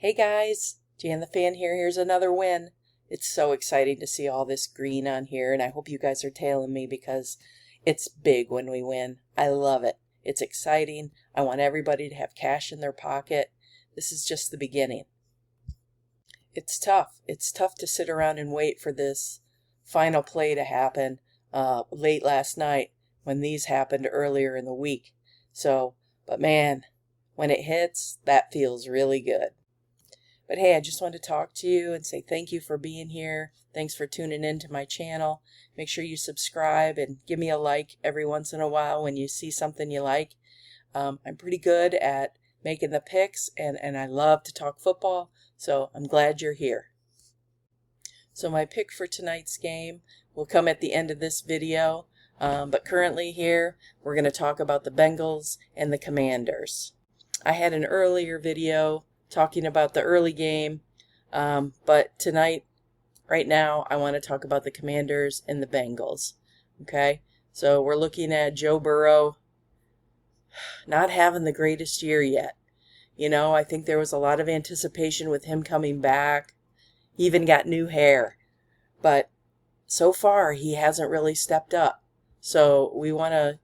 Hey guys, Jan the Fan here. Here's another win. It's so exciting to see all this green on here, and I hope you guys are tailing me because it's big when we win. I love it. It's exciting. I want everybody to have cash in their pocket. This is just the beginning. It's tough. It's tough to sit around and wait for this final play to happen late last night when these happened earlier in the week. But man, when it hits, that feels really good. But hey, I just wanted to talk to you and say thank you for being here. Thanks for tuning in to my channel. Make sure you subscribe and give me a like every once in a while when you see something you like. I'm pretty good at making the picks, and I love to talk football, so I'm glad you're here. So my pick for tonight's game will come at the end of this video, but currently here we're going to talk about the Bengals and the Commanders. I had an earlier video talking about the early game, but tonight, right now, I want to talk about the Commanders and the Bengals. Okay, so we're looking at Joe Burrow not having the greatest year yet. You know, I think there was a lot of anticipation with him coming back. He even got new hair, but so far he hasn't really stepped up. So we want to,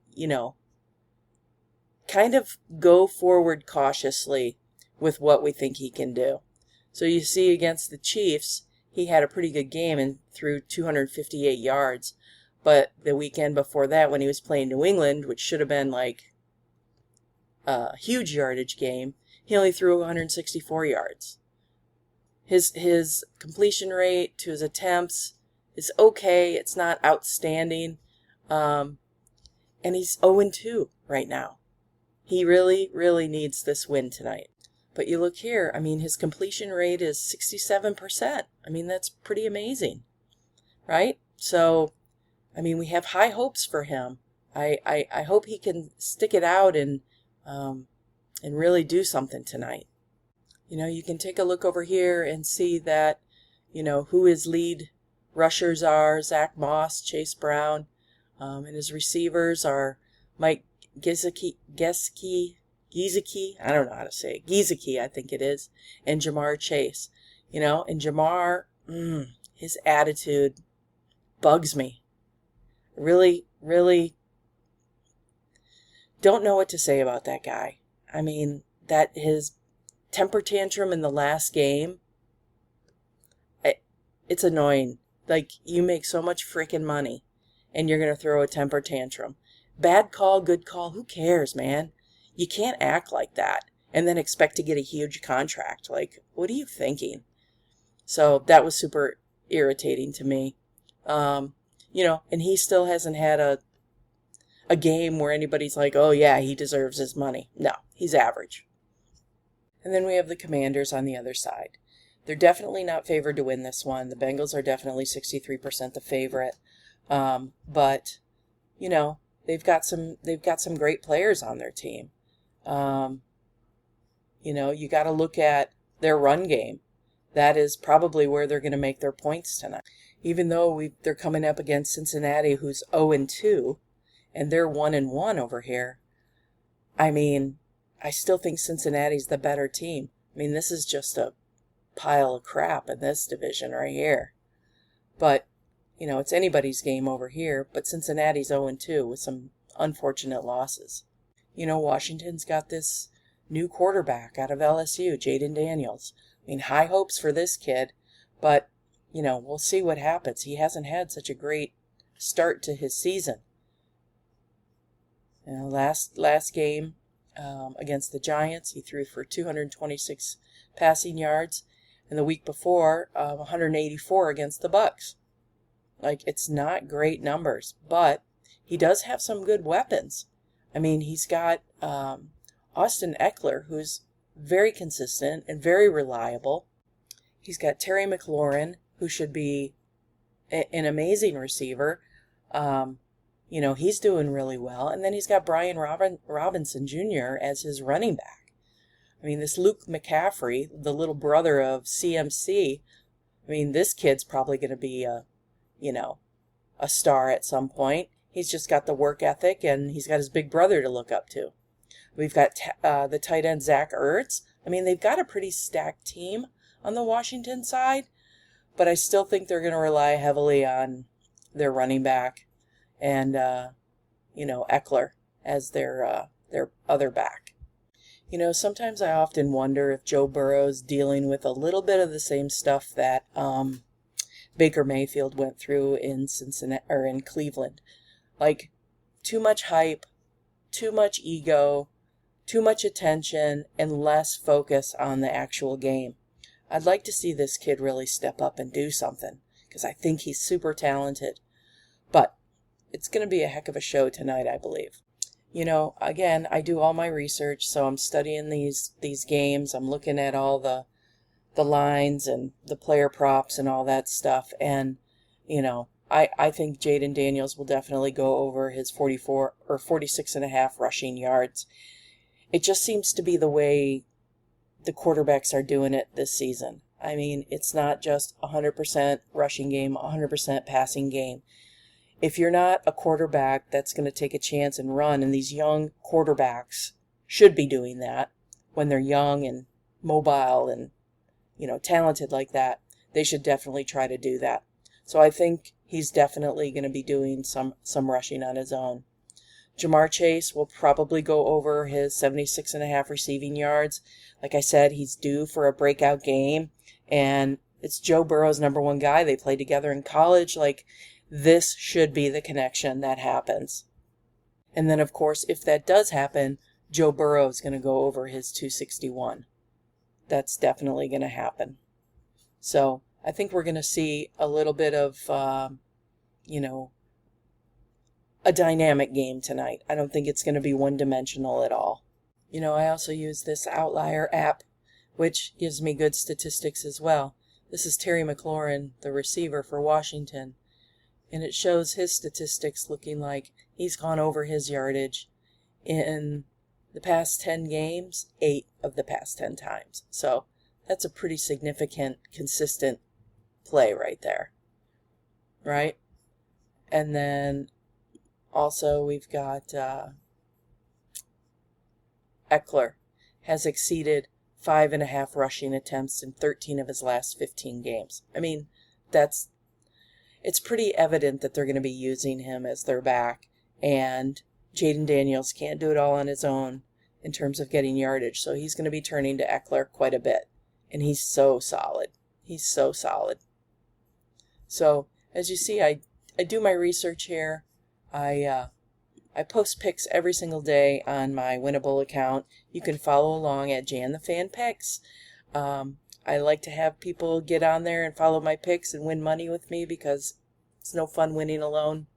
kind of go forward cautiously with what we think he can do. So you see against the Chiefs, he had a pretty good game and threw 258 yards. But the weekend before that, when he was playing New England, which should have been like a huge yardage game, he only threw 164 yards. His completion rate to his attempts is okay. It's not outstanding. And he's 0-2 right now. He really, really needs this win tonight. But you look here, I mean, his completion rate is 67%. I mean, that's pretty amazing, right? So, I mean, we have high hopes for him. I hope he can stick it out and really do something tonight. You know, you can take a look over here and see that, who his lead rushers are: Zach Moss, Chase Brown, and his receivers are Mike Gesicki, I don't know how to say it. Gesicki, I think it is, and Jamar Chase. And Jamar, his attitude bugs me. Really, really don't know what to say about that guy. I mean, that his temper tantrum in the last game, it's annoying. Like, you make so much freaking money, and you're going to throw a temper tantrum. Bad call, good call, who cares, man? You can't act like that and then expect to get a huge contract. Like, what are you thinking? So that was super irritating to me. And he still hasn't had a game where anybody's like, oh yeah, he deserves his money. No, he's average. And then we have the Commanders on the other side. They're definitely not favored to win this one. The Bengals are definitely 63% the favorite. But, they've got some great players on their team. You got to look at their run game. That is probably where they're going to make their points tonight. Even though they're coming up against Cincinnati, who's 0-2, and they're 1-1 over here. I mean, I still think Cincinnati's the better team. I mean, this is just a pile of crap in this division right here. But, it's anybody's game over here. But Cincinnati's 0-2 with some unfortunate losses. Washington's got this new quarterback out of LSU, Jaden Daniels. I mean, high hopes for this kid, but, we'll see what happens. He hasn't had such a great start to his season. Last game against the Giants, he threw for 226 passing yards, and the week before, 184 against the Bucs. Like, it's not great numbers, but he does have some good weapons. I mean, he's got Austin Eckler, who's very consistent and very reliable. He's got Terry McLaurin, who should be an amazing receiver. He's doing really well. And then he's got Brian Robinson Jr. as his running back. I mean, this Luke McCaffrey, the little brother of CMC, I mean, this kid's probably going to be a star at some point. He's just got the work ethic, and he's got his big brother to look up to. We've got the tight end Zach Ertz. I mean, they've got a pretty stacked team on the Washington side, but I still think they're going to rely heavily on their running back and, Eckler as their other back. Sometimes I often wonder if Joe Burrow's dealing with a little bit of the same stuff that Baker Mayfield went through in Cincinnati or in Cleveland. Like, too much hype, too much ego, too much attention, and less focus on the actual game. I'd like to see this kid really step up and do something, because I think he's super talented. But it's going to be a heck of a show tonight, I believe. Again, I do all my research, so I'm studying these games. I'm looking at all the lines and the player props and all that stuff. And, I think Jaden Daniels will definitely go over his 44 or 46.5 rushing yards. It just seems to be the way the quarterbacks are doing it this season. I mean, it's not just 100% rushing game, 100% passing game. If you're not a quarterback that's going to take a chance and run, and these young quarterbacks should be doing that when they're young and mobile and, talented like that, they should definitely try to do that. So I think he's definitely going to be doing some rushing on his own. Jamar Chase will probably go over his 76.5 receiving yards. Like I said, he's due for a breakout game, and it's Joe Burrow's number one guy. They played together in college. Like, this should be the connection that happens. And then, of course, if that does happen, Joe Burrow is going to go over his 261. That's definitely going to happen. So I think we're going to see a little bit of, a dynamic game tonight. I don't think it's going to be one-dimensional at all. I also use this Outlier app, which gives me good statistics as well. This is Terry McLaurin, the receiver for Washington. And it shows his statistics looking like he's gone over his yardage in the past 10 games, 8 of the past 10 times. So that's a pretty significant, consistent play right there. Right? And then also we've got Eckler has exceeded 5.5 rushing attempts in 13 of his last 15 games. I mean, it's pretty evident that they're going to be using him as their back, and Jaden Daniels can't do it all on his own in terms of getting yardage, so he's going to be turning to Eckler quite a bit, and he's so solid. He's so solid. So, as you see, I do my research here. I post picks every single day on my WINIBLE account. You can follow along at Jan the Fan Picks. I like to have people get on there and follow my picks and win money with me, because it's no fun winning alone.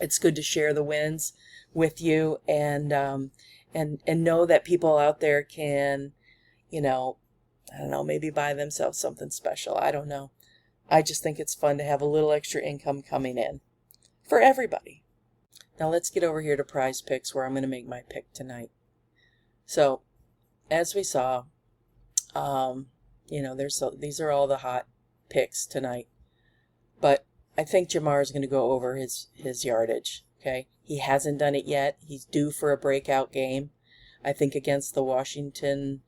It's good to share the wins with you and know that people out there can, I don't know, maybe buy themselves something special. I don't know. I just think it's fun to have a little extra income coming in for everybody. Now let's get over here to Prize Picks, where I'm going to make my pick tonight. So, as we saw, these are all the hot picks tonight. But I think Jamar is going to go over his yardage. Okay, he hasn't done it yet. He's due for a breakout game. I think against the Washington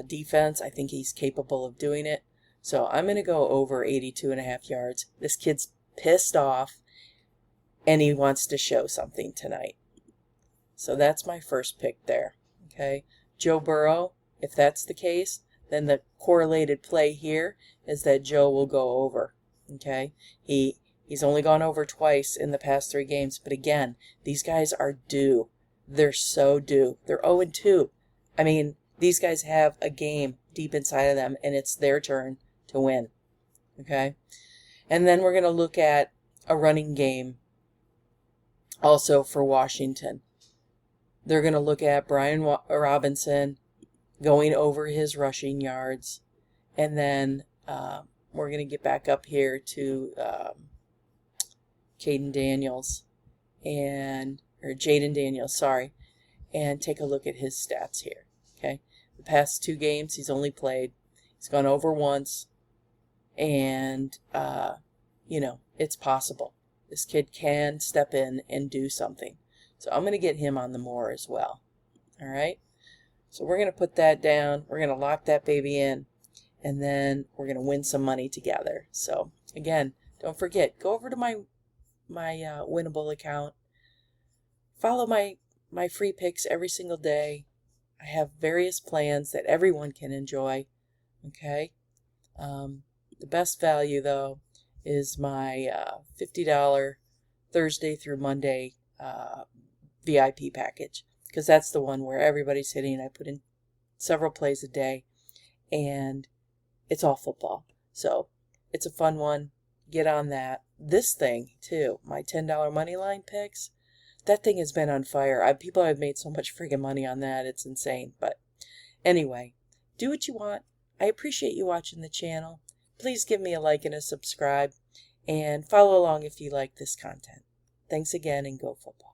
defense, I think he's capable of doing it. So I'm going to go over 82.5 yards. This kid's pissed off, and he wants to show something tonight. So that's my first pick there. Okay, Joe Burrow, if that's the case, then the correlated play here is that Joe will go over. Okay, he's only gone over twice in the past 3 games, but again, these guys are due. They're so due. They're 0-2. I mean, these guys have a game deep inside of them, and it's their turn to win. Okay, and then we're going to look at a running game also for Washington. They're going to look at Brian Robinson going over his rushing yards, and then we're going to get back up here to Jaden Daniels, and take a look at his stats here. Okay, the past 2 games he's only played. He's gone over once, and it's possible. This kid can step in and do something. So I'm going to get him on the more as well. All right. So we're going to put that down. We're going to lock that baby in, and then we're going to win some money together. So again, don't forget, go over to my WINIBLE account. Follow my free picks every single day. I have various plans that everyone can enjoy. Okay. The best value though is my $50 Thursday through Monday VIP package, because that's the one where everybody's hitting. I put in several plays a day, and it's all football. So it's a fun one. Get on that. This thing too, my $10 money line picks, that thing has been on fire. People have made so much friggin' money on that. It's insane. But anyway, do what you want. I appreciate you watching the channel. Please give me a like and a subscribe, and follow along if you like this content. Thanks again, and go football.